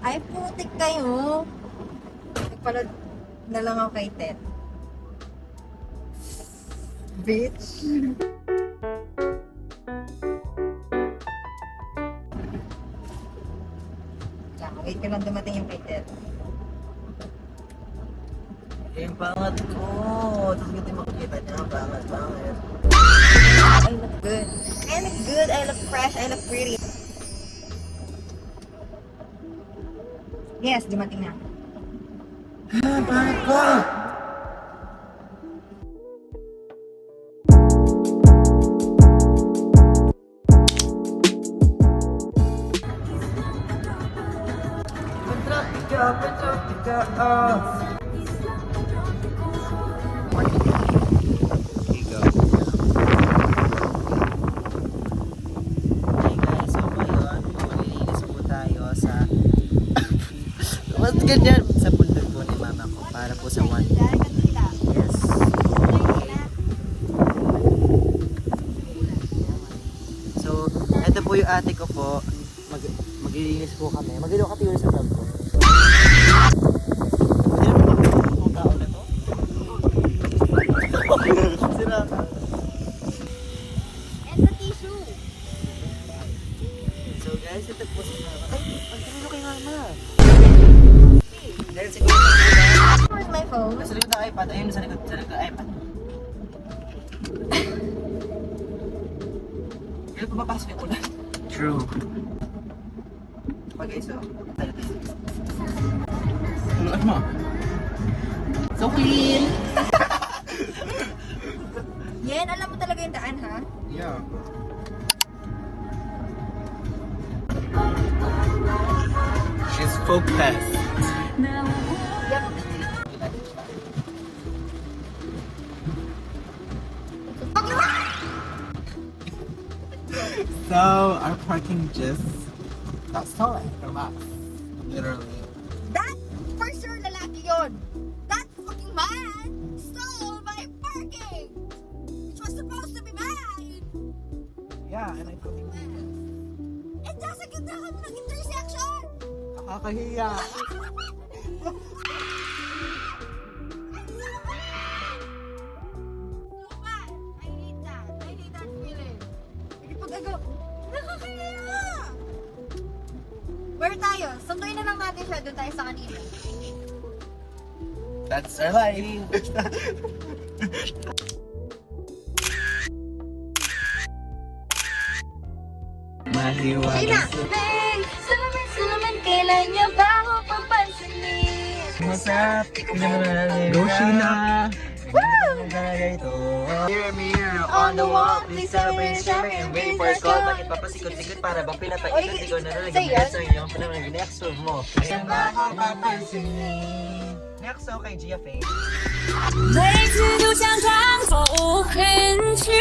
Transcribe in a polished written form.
Ay, putik kayo. Nagpalad na lang ako kay Ted. Bitch. Wait ko lang dumating yung kay Ted. Yung pangat ko. Tapos hindi makikita niya. Pangat. I look good. I look good. I look fresh. I look pretty. Yes, dumating na. Pangat ko! Patrapika. Ganyan sa bundok po ni mama ko para po sa one. Yes. So, ito po yung ate ko po. Maglilinis po kami. Magilo ka tiyo sa vlog ko. Pwede naman itong tao na to? Sira ka. And the tissue. So guys, ito po si mama. Ay, ang tulilo kay mama. Dahil siguro Where's my phone? nasa likod ng iPad. Ayun, sa likod ng iPad. Kailan pa mapasok yung ulan? True. Okay, so, tayo. Ano mo? So clean! Yan, alam mo talaga yung daan, ha? Yeah. She's focused. Yep. So, our parking just got stolen from us. Literally. That, for sure, lalaki yun. That fucking man stole my parking! Which was supposed to be mine! Yeah, and I fucking And nasa ganda kami ng intersection! nakakahiya. I hate that. I hate that feeling. Hindi pag-agaw. Nakakaya! Where tayo? Sunduin na lang natin siya. Doon tayo sa kanina. That's our life. Mahiwaga Sheena! Hey! Salamin, kailan niya ba ako papansinin? Masarap. Tignan mo na lang. Go, Sheena! Mirror on the wall, please celebrate, share and wait for a call. Bakit papasikot-sikot para bang pinapailan? Ikaw na rin nag-ibigay sa inyo. Pinamang next move mo. Kaya ba ako papansinin? Next song kay Gia Faye. 每次都想张口很去。